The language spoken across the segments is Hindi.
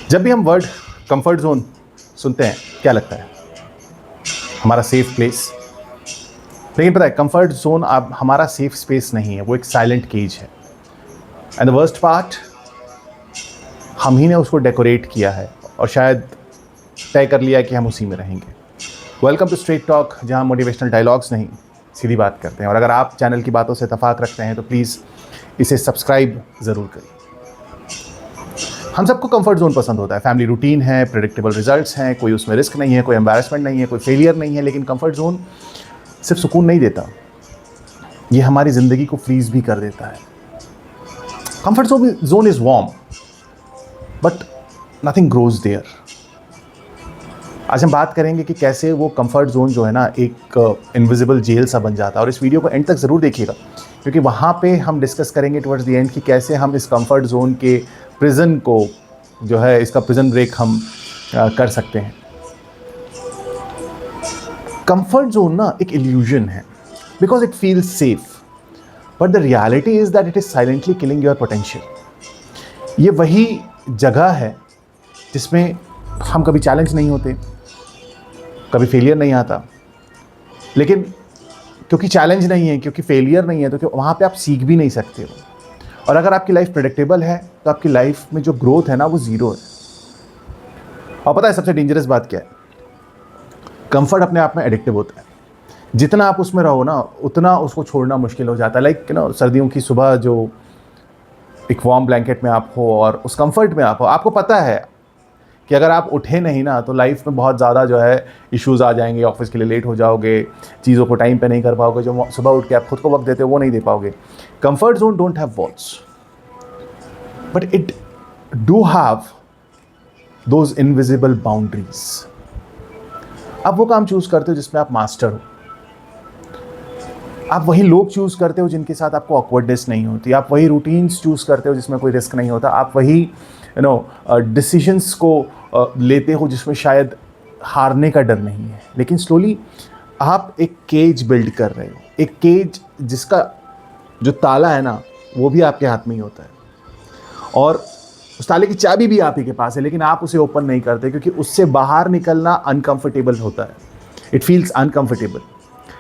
जब भी हम वर्ड कंफर्ट जोन सुनते हैं क्या लगता है? हमारा सेफ प्लेस। लेकिन पता है कंफर्ट जोन अब हमारा सेफ स्पेस नहीं है, वो एक साइलेंट केज है। एंड द वर्स्ट पार्ट, हम ही ने उसको डेकोरेट किया है और शायद तय कर लिया कि हम उसी में रहेंगे। वेलकम टू स्ट्रेट टॉक, जहां मोटिवेशनल डायलॉग्स नहीं, सीधी बात करते हैं। और अगर आप चैनल की बातों से इत्तेफाक रखते हैं तो प्लीज़ इसे सब्सक्राइब ज़रूर करिए। हम सबको कंफर्ट जोन पसंद होता है। फैमिली रूटीन है, प्रेडिक्टेबल रिजल्ट्स हैं, कोई उसमें रिस्क नहीं है, कोई एम्बैरेसमेंट नहीं है, कोई फेलियर नहीं है। लेकिन कंफर्ट जोन सिर्फ सुकून नहीं देता, ये हमारी ज़िंदगी को फ्रीज भी कर देता है। Comfort zone is warm but nothing grows there. आज हम बात करेंगे कि कैसे वो कंफर्ट जोन जो है ना एक इनविजिबल जेल सा बन जाता है। और इस वीडियो को एंड तक ज़रूर देखिएगा, क्योंकि वहाँ पे हम डिस्कस करेंगे टुवर्ड्स द एंड कि कैसे हम इस कंफर्ट जोन के प्रिजन को जो है, इसका प्रिजन ब्रेक हम कर सकते हैं। कंफर्ट जोन ना एक इल्यूजन है because it feels safe, but the reality is that it is silently killing your potential. ये वही जगह है जिसमें हम कभी चैलेंज नहीं होते, कभी फेलियर नहीं आता। लेकिन क्योंकि चैलेंज नहीं है, क्योंकि फेलियर नहीं है, तो वहाँ पे आप सीख भी नहीं सकते हो। और अगर आपकी लाइफ प्रेडिक्टेबल है तो आपकी लाइफ में जो ग्रोथ है ना वो ज़ीरो है। और पता है सबसे डेंजरस बात क्या है? कंफर्ट अपने आप में एडिक्टिव होता है। जितना आप उसमें रहो ना उतना उसको छोड़ना मुश्किल हो जाता है। लाइक सर्दियों की सुबह जो एक वार्म ब्लैंकेट में आप हो और उस कंफर्ट में आप हो, आपको पता है कि अगर आप उठे नहीं ना तो लाइफ में बहुत ज़्यादा जो है इश्यूज़ आ जाएंगे, ऑफिस के लिए लेट हो जाओगे, चीज़ों को टाइम पे नहीं कर पाओगे, जो सुबह उठ के आप खुद को वक्त देते हो वो नहीं दे पाओगे। Comfort zone don't have walls but it do have those invisible boundaries. आप वो काम चूज़ करते हो जिसमें आप मास्टर हो। आप वही लोग चूज़ करते हो जिनके साथ आपको ऑकवर्डनेस नहीं होती। आप वही रूटीन्स चूज़ करते हो जिसमें कोई रिस्क नहीं होता। आप वही डिसीजंस को लेते हो जिसमें शायद हारने का डर नहीं है। लेकिन स्लोली आप एक केज बिल्ड कर रहे हो, एक केज जिसका जो ताला है ना वो भी आपके हाथ में ही होता है और उस ताले की चाबी भी आप ही के पास है, लेकिन आप उसे ओपन नहीं करते क्योंकि उससे बाहर निकलना अनकंफर्टेबल होता है। It feels uncomfortable.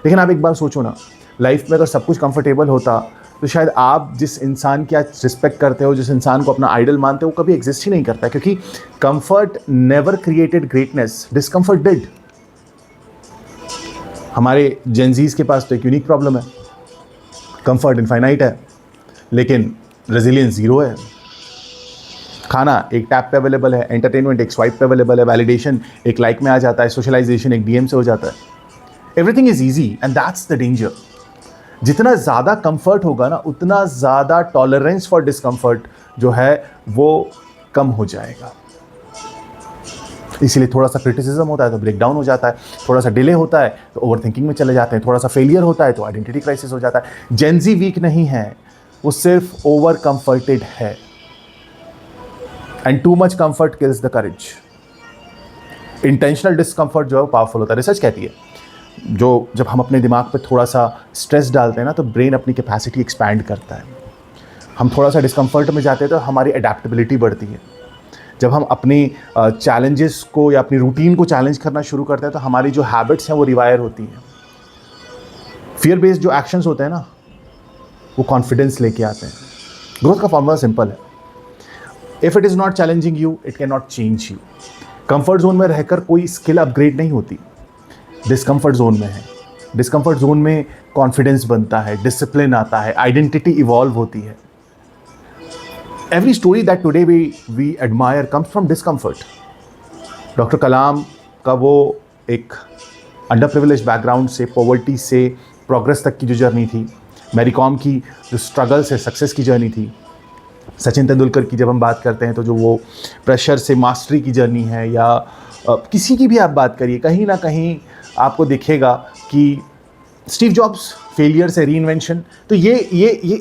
लेकिन आप एक बार सोचो ना, लाइफ में अगर सब कुछ कंफर्टेबल होता तो शायद आप जिस इंसान की आज रिस्पेक्ट करते हो, जिस इंसान को अपना आइडल मानते हो, वो कभी एग्जिस्ट ही नहीं करता। क्योंकि comfort never created greatness, discomfort did. हमारे जेनजीज के पास तो एक यूनिक प्रॉब्लम है, कंफर्ट इनफाइनाइट है लेकिन रेजिलियंस जीरो है। खाना एक टैप पे अवेलेबल है, एंटरटेनमेंट एक स्वाइप पे अवेलेबल है, वैलिडेशन एक लाइक में आ जाता है, सोशलाइजेशन एक डीएम से हो जाता है। Everything is easy and that's the danger. जितना ज़्यादा कंफर्ट होगा ना उतना ज़्यादा टॉलरेंस फॉर डिस्कंफर्ट जो है वो कम हो जाएगा। इसीलिए थोड़ा सा क्रिटिसिज्म होता है तो ब्रेक डाउन हो जाता है, थोड़ा सा डिले होता है तो ओवर थिंकिंग में चले जाते हैं, थोड़ा सा फेलियर होता है तो आइडेंटिटी क्राइसिस हो जाता है। जेनजी वीक नहीं है, वो सिर्फ ओवर कंफर्टेड है। And too much comfort kills the courage. Intentional discomfort जो है वो पावरफुल होता है। रिसर्च कहती है जब हम अपने दिमाग पे थोड़ा सा स्ट्रेस डालते हैं ना तो ब्रेन अपनी कैपेसिटी एक्सपैंड करता है। हम थोड़ा सा डिस्कम्फर्ट में जाते हैं तो हमारी अडेप्टेबिलिटी बढ़ती है। जब हम अपनी चैलेंजेस को या अपनी रूटीन को चैलेंज करना शुरू करते हैं तो हमारी जो हैबिट्स हैं वो रिवायर होती हैं। फियर बेस्ड जो एक्शंस होते हैं ना वो कॉन्फिडेंस लेके आते हैं। ग्रोथ का फॉर्मूला सिंपल है, if it is not challenging you it can not change you. Comfort zone में रहकर कोई स्किल अपग्रेड नहीं होती, डिस्कम्फर्ट जोन में है। डिस्कम्फर्ट जोन में कॉन्फिडेंस बनता है, डिसिप्लिन आता है, आइडेंटिटी इवॉल्व होती है। Every story that today we admire comes from discomfort. Doctor Kalam का वो एक अंडर प्रिविलेज बैकग्राउंड से, पॉवर्टी से प्रोग्रेस तक की जो जर्नी थी, मैरी कॉम की जो स्ट्रगल से सक्सेस की जर्नी थी, सचिन तेंदुलकर की जब हम बात करते हैं तो जो वो प्रेशर से मास्टरी की जर्नी है, या किसी की भी आप बात करिए, कहीं ना कहीं आपको दिखेगा कि स्टीव जॉब्स फेलियर से रीइन्वेंशन। तो ये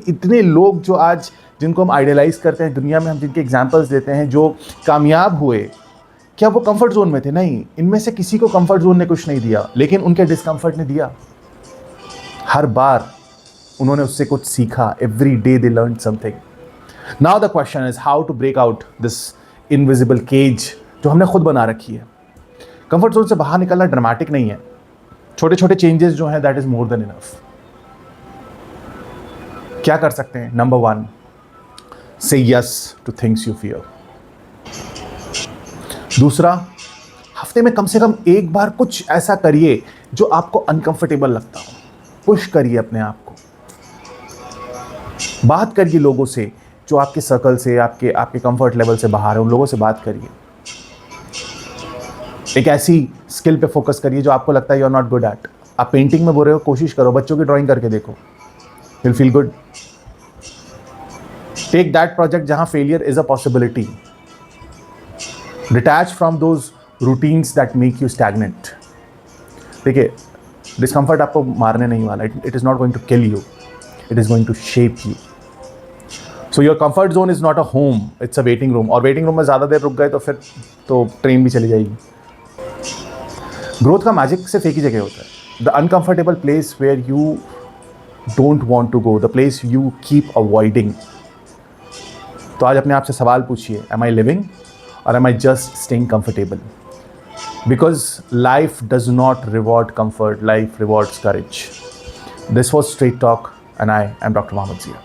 इतने लोग जो आज जिनको हम आइडियलाइज करते हैं दुनिया में, हम जिनके एग्जांपल्स देते हैं जो कामयाब हुए, क्या वो कंफर्ट जोन में थे? नहीं, इनमें से किसी को कंफर्ट जोन ने कुछ नहीं दिया, लेकिन उनके डिस्कम्फर्ट ने दिया। हर बार उन्होंने उससे कुछ सीखा। Every day they learn something. Now the question is how to break out this invisible cage जो हमने खुद बना रखी है। कंफर्ट जोन से बाहर निकलना ड्रामेटिक नहीं है, छोटे छोटे चेंजेस जो हैं that is more than enough. क्या कर सकते हैं? नंबर 1, से yes two things you fear. दूसरा, हफ्ते में कम से कम एक बार कुछ ऐसा करिए जो आपको अनकंफर्टेबल लगता हो। पुश करिए अपने आप को, बात करिए लोगों से जो आपके सर्कल से, आपके कंफर्ट लेवल से बाहर है, उन लोगों से बात करिए। एक ऐसी स्किल पे फोकस करिए जो आपको लगता है you are not good at. आप पेंटिंग में बोल रहे हो, कोशिश करो, बच्चों की ड्राइंग करके देखो, will feel good. Take that project जहां failure is a possibility. Detach from those routines that make you stagnant. देखिए, डिस्कम्फर्ट आपको मारने नहीं वाला, it is not going to kill you, it is going to shape you. So your comfort zone is not a home, it's a waiting room. और वेटिंग रूम में ज़्यादा देर रुक गए तो फिर तो ट्रेन भी चली जाएगी। ग्रोथ का मैजिक सिर्फ एक ही जगह होता है, the uncomfortable place where you don't want to go, the place you keep avoiding. तो आज अपने आप से सवाल पूछिए, एम आई लिविंग और am I just staying comfortable? Because life does not reward comfort, life rewards courage. This was Straight Talk, and I am Dr. Mohammed Zia.